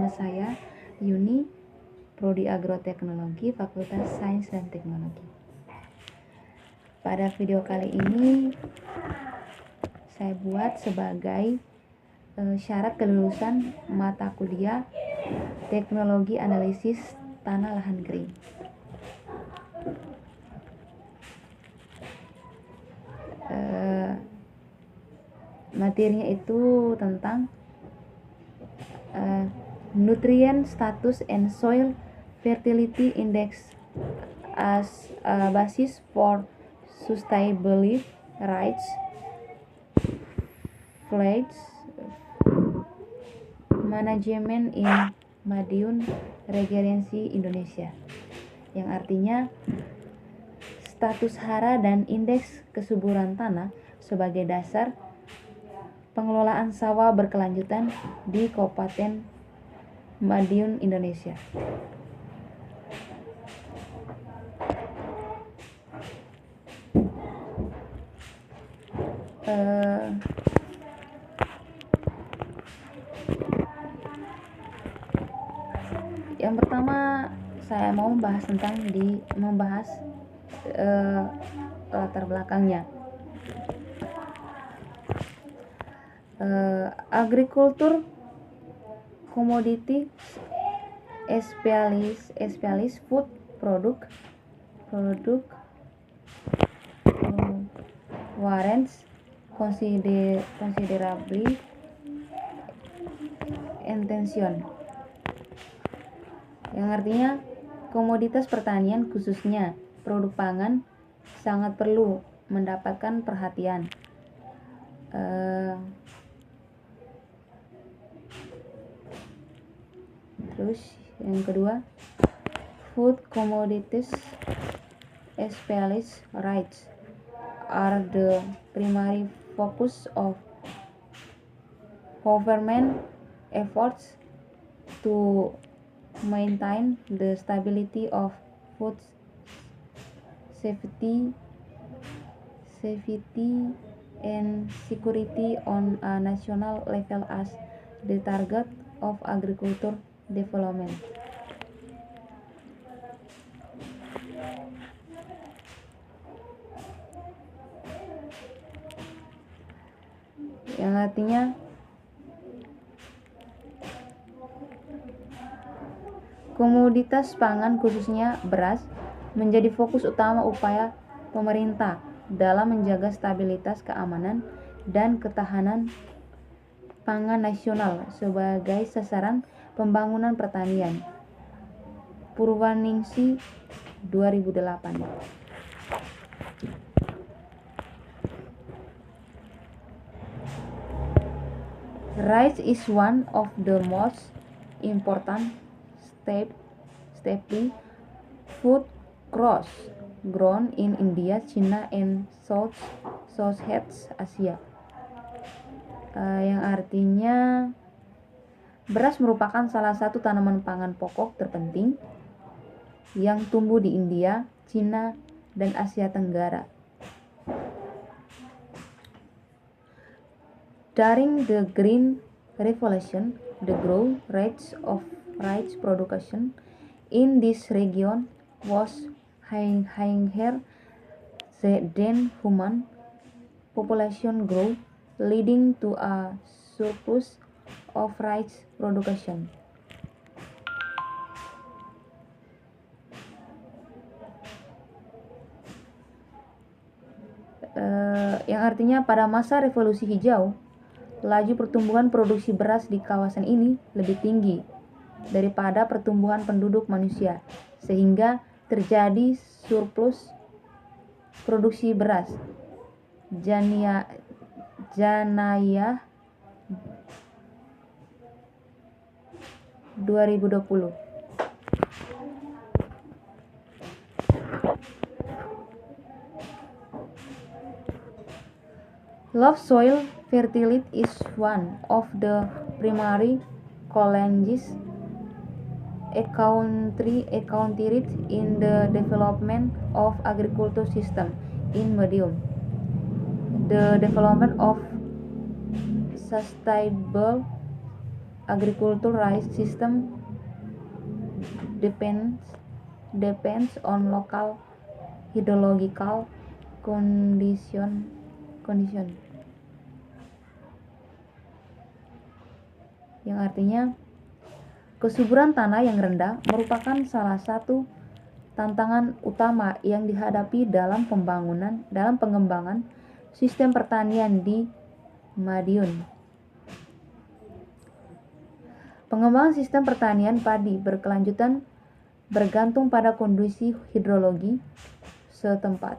Nama saya Yuni, Prodi Agroteknologi, Fakultas Sains dan Teknologi. Pada video kali ini saya buat sebagai syarat kelulusan mata kuliah Teknologi Analisis Tanah Lahan Kering. Materinya itu tentang nutrient status and soil fertility index as a basis for sustainability rights, flags management in Madiun Regency Indonesia, yang artinya status hara dan indeks kesuburan tanah sebagai dasar pengelolaan sawah berkelanjutan di Kabupaten Madiun, Indonesia. Yang pertama saya mau membahas latar belakangnya. Agriculture commodity especially food product warrants considerably attention, yang artinya komoditas pertanian khususnya produk pangan sangat perlu mendapatkan perhatian. Terus yang kedua, food commodities especially rights are the primary focus of government efforts to maintain the stability of food safety and security on a national level as the target of agriculture development. Yang artinya komoditas pangan khususnya beras menjadi fokus utama upaya pemerintah dalam menjaga stabilitas keamanan dan ketahanan pangan nasional sebagai sasaran pembangunan pertanian. Purwaningsih 2008. Rice is one of the most important staple food crops grown in India, China, and Southeast Asia. Yang artinya beras merupakan salah satu tanaman pangan pokok terpenting yang tumbuh di India, China, dan Asia Tenggara. During the Green Revolution, the growth rates of rice production in this region was higher than human population growth, leading to a surplus of rice production. Yang artinya pada masa revolusi hijau, laju pertumbuhan produksi beras di kawasan ini lebih tinggi daripada pertumbuhan penduduk manusia, sehingga terjadi surplus produksi beras. Janayah 2020. Low soil fertility is one of the primary challenges encountered in the development of agriculture system in Madiun. The development of sustainable agricultural system depends on local hydrological condition. Yang artinya kesuburan tanah yang rendah merupakan salah satu tantangan utama yang dihadapi dalam pengembangan sistem pertanian di Madiun. Pengembangan sistem pertanian padi berkelanjutan bergantung pada kondisi hidrologi setempat.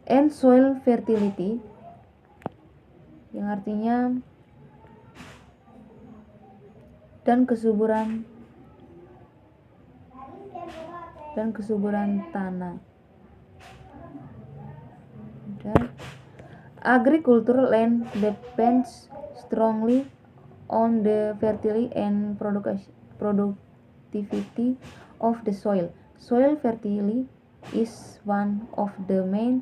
And soil fertility, yang artinya dan kesuburan tanah. Dan agricultural land depends strongly on the fertility and productivity of the soil. Soil fertility is one of the main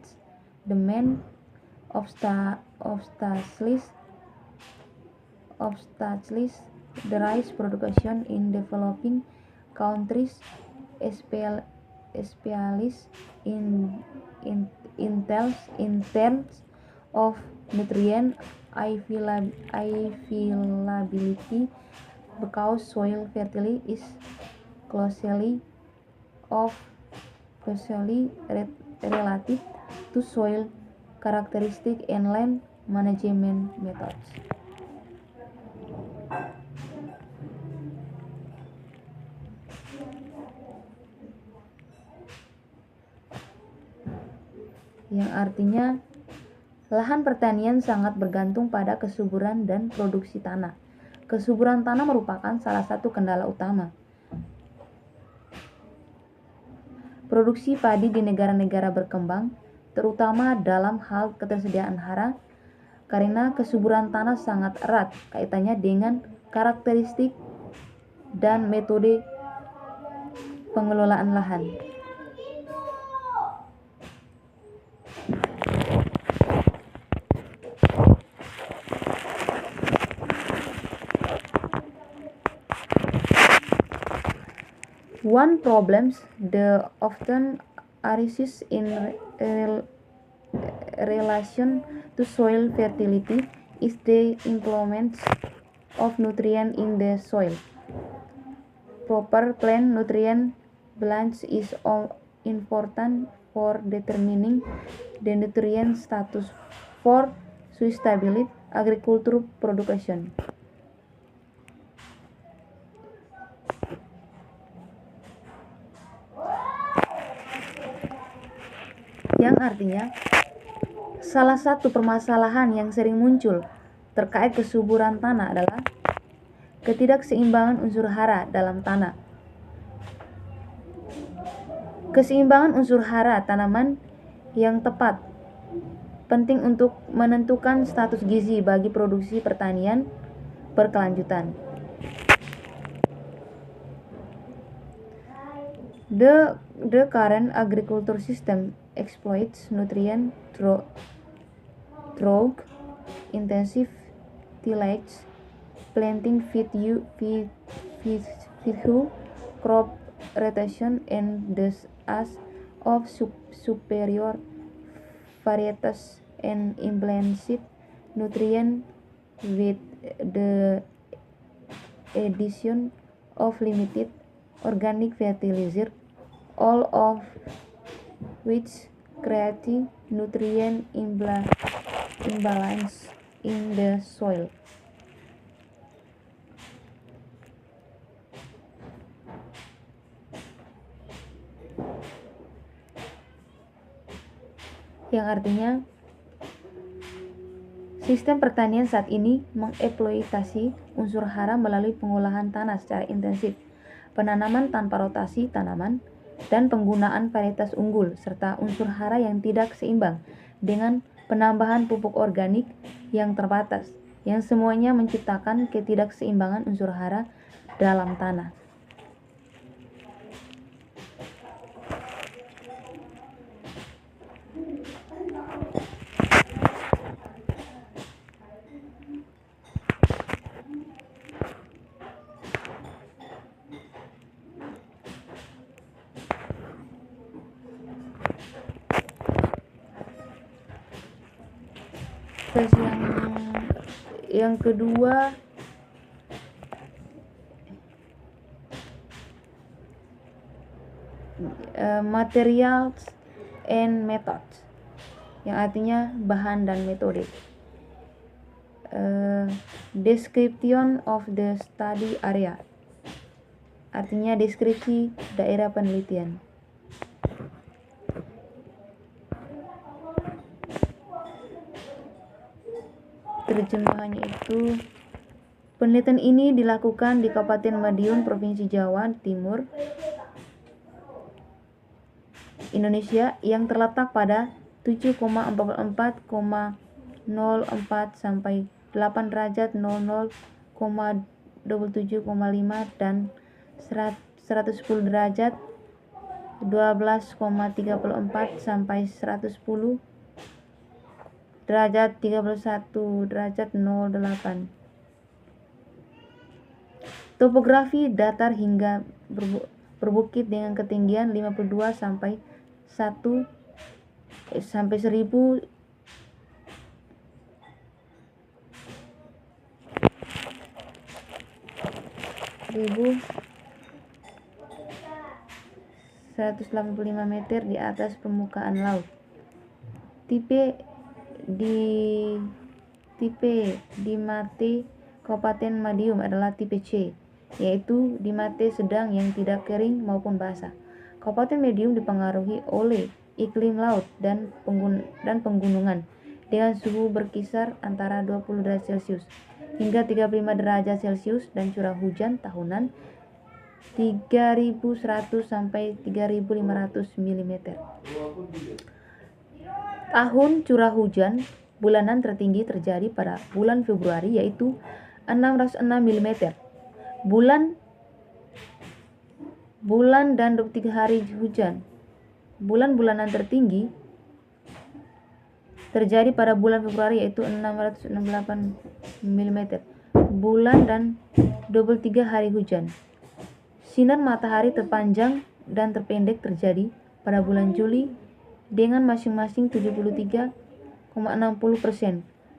obstacles the rice production in developing countries, especially in terms of nutrient availability, because soil fertility is closely related to soil characteristics and land management methods. Yang artinya lahan pertanian sangat bergantung pada kesuburan dan produksi tanah. Kesuburan tanah merupakan salah satu kendala utama produksi padi di negara-negara berkembang, terutama dalam hal ketersediaan hara, karena kesuburan tanah sangat erat kaitannya dengan karakteristik dan metode pengelolaan lahan. One problem that often arises in relation to soil fertility is the improvement of nutrient in the soil. Proper plant nutrient balance is important for determining the nutrient status for sustainable agriculture production. Yang artinya salah satu permasalahan yang sering muncul terkait kesuburan tanah adalah ketidakseimbangan unsur hara dalam tanah. Keseimbangan unsur hara tanaman yang tepat penting untuk menentukan status gizi bagi produksi pertanian berkelanjutan. The current agriculture system exploits nutrient through intensive tillage, planting, feed-through crop rotation, and the use of superior varieties and implanted nutrient with the addition of limited organic fertilizer, all of which create nutrient imbalance in the soil. Yang artinya sistem pertanian saat ini mengeksploitasi unsur hara melalui pengolahan tanah secara intensif, penanaman tanpa rotasi tanaman, dan penggunaan varietas unggul, serta unsur hara yang tidak seimbang dengan penambahan pupuk organik yang terbatas, yang semuanya menciptakan ketidakseimbangan unsur hara dalam tanah. versi yang kedua materials and methods, yang artinya bahan dan metode. Description of the study area, artinya deskripsi daerah penelitian. Terjemahannya itu, penelitian ini dilakukan di Kabupaten Madiun, Provinsi Jawa Timur, Indonesia, yang terletak pada 7,44,04 sampai 8 derajat 00,27,5 dan 110 derajat 12,34 sampai 110 derajat 31 derajat 08. Topografi datar hingga berbukit dengan ketinggian 52 sampai 1000 185 meter di atas permukaan laut. Tipe di Mate Kabupaten Madiun adalah tipe C, yaitu di Mate sedang yang tidak kering maupun basah. Kabupaten Madiun dipengaruhi oleh iklim laut dan penggunungan dengan suhu berkisar antara 20 derajat Celcius hingga 35 derajat Celcius dan curah hujan tahunan 3.100 sampai 3.500 mm. Tahun curah hujan bulanan tertinggi terjadi pada bulan Februari, yaitu 606 mm. Bulan dan 23 hari hujan. Bulan bulanan tertinggi terjadi pada bulan Februari, yaitu 668 mm. Bulan dan 23 hari hujan. Sinar matahari terpanjang dan terpendek terjadi pada bulan Juli dengan masing-masing 73,60%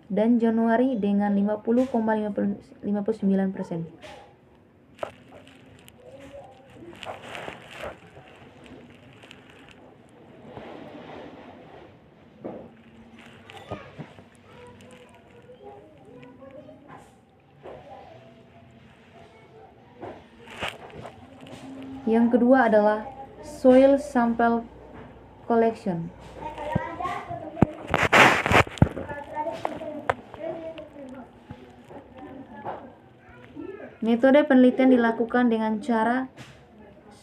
dan Januari dengan 50,59%. Yang kedua adalah soil sample collection. Metode penelitian dilakukan dengan cara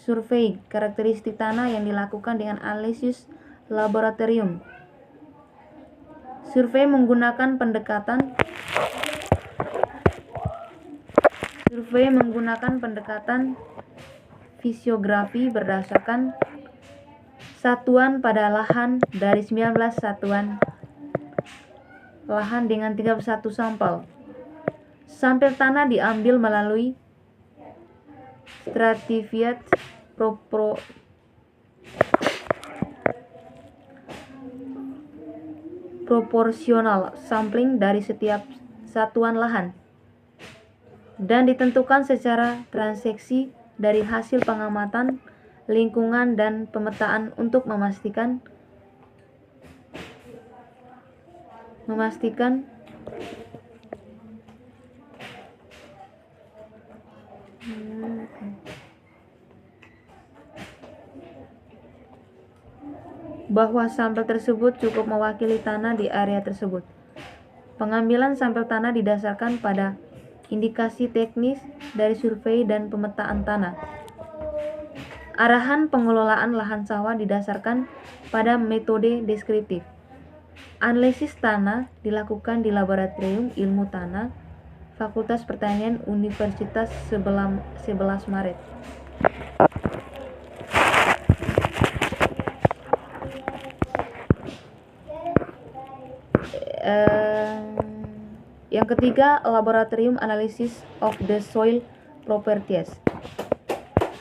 survei karakteristik tanah yang dilakukan dengan analisis laboratorium. Survei menggunakan pendekatan fisiografi berdasarkan satuan pada lahan dari 19 satuan lahan dengan 31 sampel. Sampel tanah diambil melalui stratified proporsional sampling dari setiap satuan lahan dan ditentukan secara transeksi dari hasil pengamatan lingkungan dan pemetaan untuk memastikan bahwa sampel tersebut cukup mewakili tanah di area tersebut. Pengambilan sampel tanah didasarkan pada indikasi teknis dari survei dan pemetaan tanah. Arahan pengelolaan lahan sawah didasarkan pada metode deskriptif. Analisis tanah dilakukan di Laboratorium Ilmu Tanah, Fakultas Pertanian Universitas 11 Maret. Yang ketiga, Laboratorium Analysis of the Soil Properties.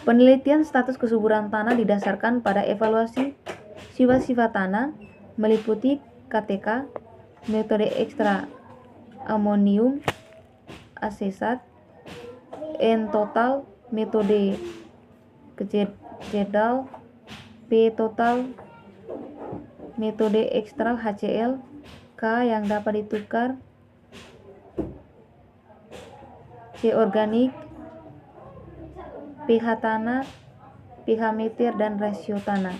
Penelitian status kesuburan tanah didasarkan pada evaluasi sifat-sifat tanah, meliputi KTK, metode ekstra amonium asesat, N total, metode Jedal, P total, metode ekstral HCl, K yang dapat ditukar, C organik, pH tanah, pH meter, dan rasio tanah.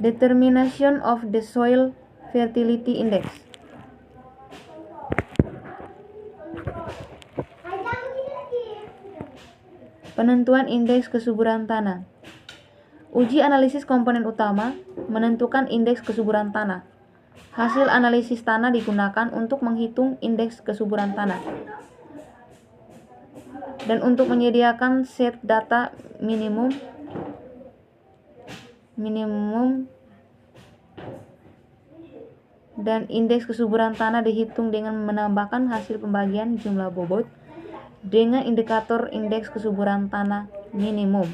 Determination of the Soil Fertility Index. Penentuan indeks kesuburan tanah. Uji analisis komponen utama menentukan indeks kesuburan tanah. Hasil analisis tanah digunakan untuk menghitung indeks kesuburan tanah dan untuk menyediakan set data minimum dan indeks kesuburan tanah dihitung dengan menambahkan hasil pembagian jumlah bobot dengan indikator indeks kesuburan tanah minimum.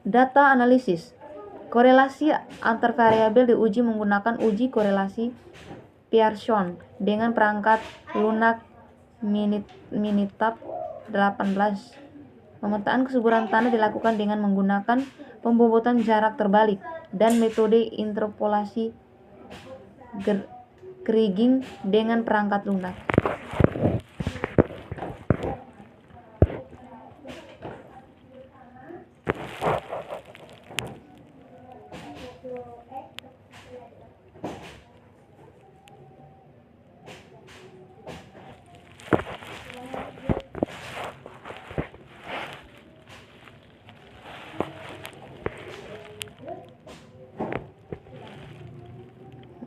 Data analisis. Korelasi antar variabel diuji menggunakan uji korelasi Pearson dengan perangkat lunak Minitab 18. Pemetaan kesuburan tanah dilakukan dengan menggunakan pembobotan jarak terbalik dan metode interpolasi Kriging dengan perangkat lunak.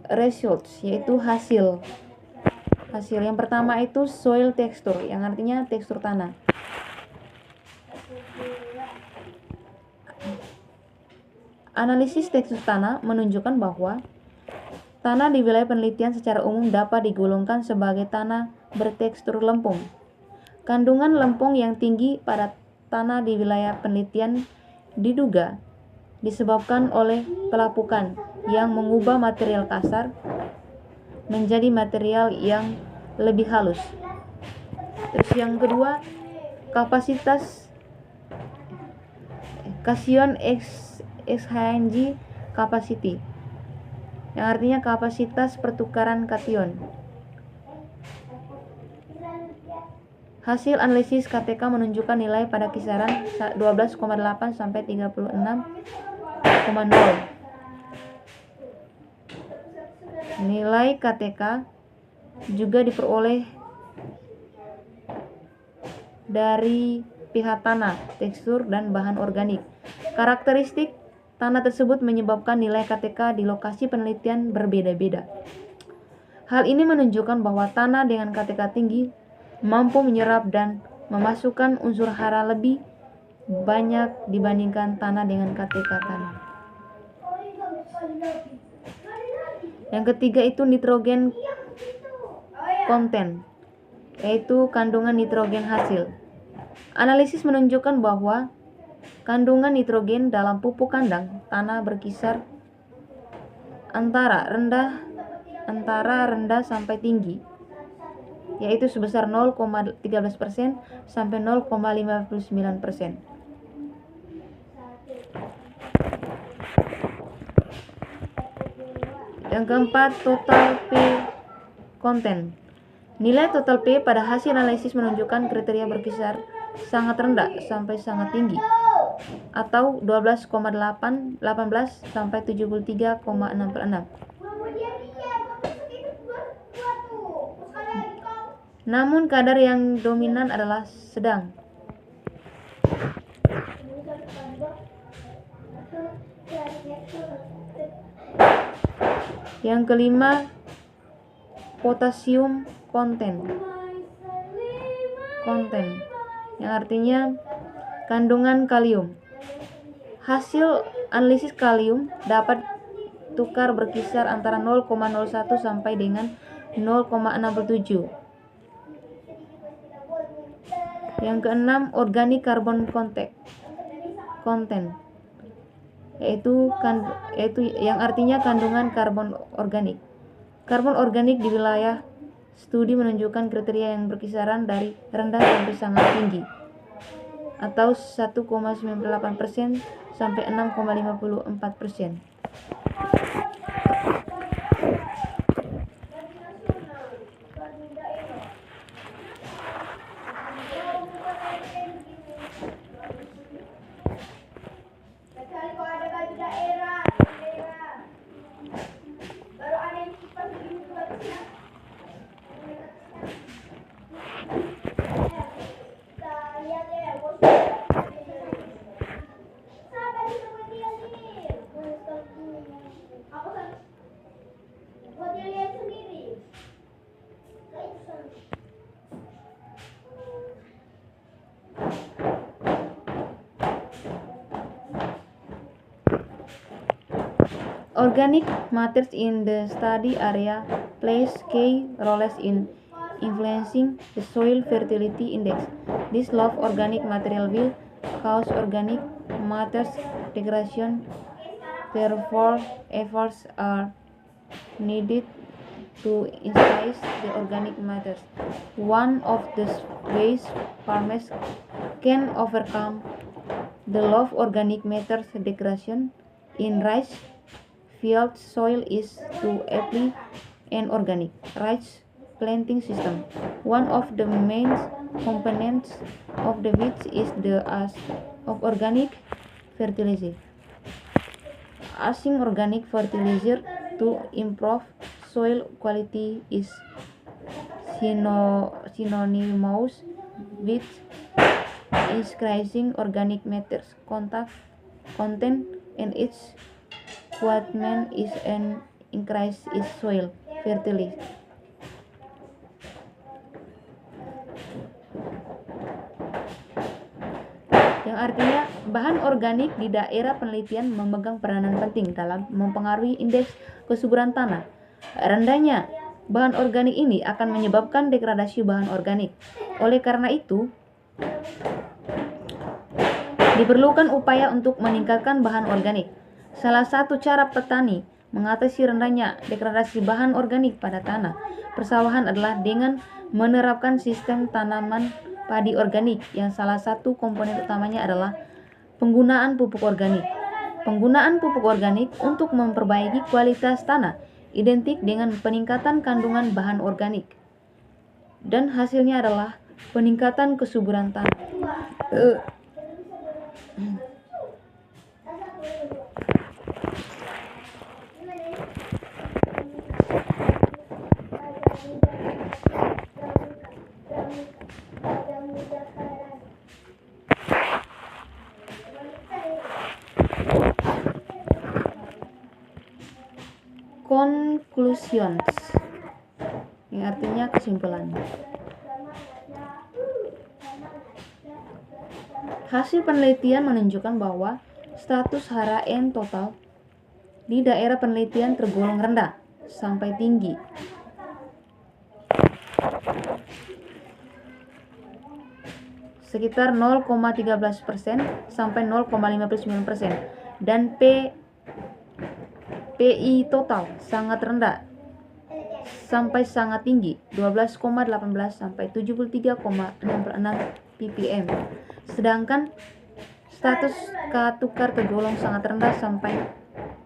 Results, yaitu hasil. Yang pertama itu soil texture, yang artinya tekstur tanah. Analisis tekstur tanah menunjukkan bahwa tanah di wilayah penelitian secara umum dapat digolongkan sebagai tanah bertekstur lempung. Kandungan lempung yang tinggi pada tanah di wilayah penelitian diduga disebabkan oleh pelapukan yang mengubah material kasar menjadi material yang lebih halus. Terus yang kedua, kapasitas cation exchange capacity, yang artinya kapasitas pertukaran kation. Hasil analisis KTK menunjukkan nilai pada kisaran 12,8 sampai 36,0. Nilai KTK juga diperoleh dari pH tanah, tekstur, dan bahan organik. Karakteristik tanah tersebut menyebabkan nilai KTK di lokasi penelitian berbeda-beda. Hal ini menunjukkan bahwa tanah dengan KTK tinggi mampu menyerap dan memasukkan unsur hara lebih banyak dibandingkan tanah dengan KTK tanah. Yang ketiga itu nitrogen konten, yaitu kandungan nitrogen hasil. Analisis menunjukkan bahwa kandungan nitrogen dalam pupuk kandang tanah berkisar antara rendah sampai tinggi, yaitu sebesar 0,13% sampai 0,59%. Yang keempat, total P konten. Nilai total P pada hasil analisis menunjukkan kriteria berkisar sangat rendah sampai sangat tinggi, atau 12,18 sampai 73,66. Namun kadar yang dominan adalah sedang. Yang kelima, potassium content, yang artinya kandungan kalium. Hasil analisis kalium dapat tukar berkisar antara 0,01 sampai dengan 0,67. Yang keenam, organic carbon content, yaitu yang artinya kandungan karbon organik. Karbon organik di wilayah studi menunjukkan kriteria yang berkisaran dari rendah sampai sangat tinggi, atau 1,98% sampai 6,54%. Organic matters in the study area plays key roles in influencing the soil fertility index. This low organic material will cause organic matter degradation. Therefore, efforts are needed to increase the organic matter. One of the ways farmers can overcome the low organic matter degradation in rice field soil is to apply an organic rice planting system. One of the main components of the which is the use of organic fertilizer. Using organic fertilizer to improve soil quality is synonymous with increasing organic matter content, and its equipment is an increase in soil fertility. Yang artinya bahan organik di daerah penelitian memegang peranan penting dalam mempengaruhi indeks kesuburan tanah. Rendahnya bahan organik ini akan menyebabkan degradasi bahan organik. Oleh karena itu, diperlukan upaya untuk meningkatkan bahan organik. Salah satu cara petani mengatasi rendahnya degradasi bahan organik pada tanah persawahan adalah dengan menerapkan sistem tanaman padi organik yang salah satu komponen utamanya adalah penggunaan pupuk organik. Penggunaan pupuk organik untuk memperbaiki kualitas tanah identik dengan peningkatan kandungan bahan organik, dan hasilnya adalah peningkatan kesuburan tanah. Conclusions, yang artinya kesimpulan. Hasil penelitian menunjukkan bahwa status HRN total di daerah penelitian tergolong rendah sampai tinggi. Sekitar 0,13% sampai 0,59%, dan PI total sangat rendah sampai sangat tinggi 12,18 sampai 73,66 ppm. Sedangkan status K tukar tergolong sangat rendah sampai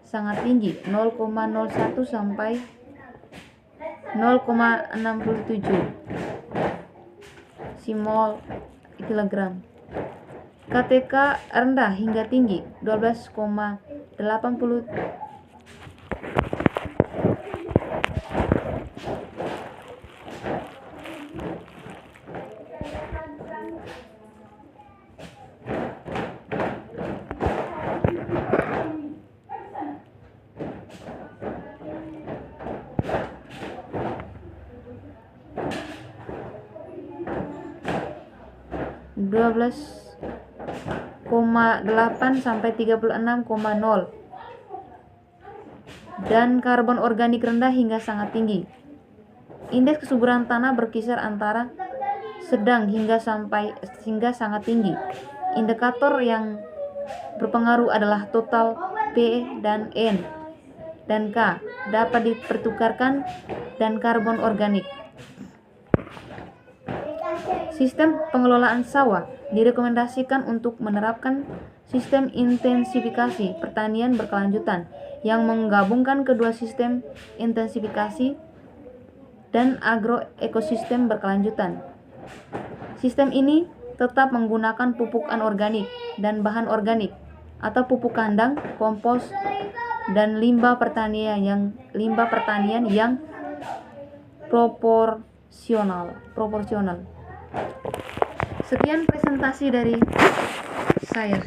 sangat tinggi 0,01 sampai 0,67 simol kilogram. KTK rendah hingga tinggi 12,80 . 12,8 sampai 36,0 dan karbon organik rendah hingga sangat tinggi. Indeks kesuburan tanah berkisar antara sedang hingga sangat tinggi. Indikator yang berpengaruh adalah total P dan N dan K dapat dipertukarkan dan karbon organik. Sistem pengelolaan sawah direkomendasikan untuk menerapkan sistem intensifikasi pertanian berkelanjutan yang menggabungkan kedua sistem intensifikasi dan agroekosistem berkelanjutan. Sistem ini tetap menggunakan pupuk anorganik dan bahan organik atau pupuk kandang, kompos, dan limbah pertanian yang proporsional. Sekian presentasi dari saya.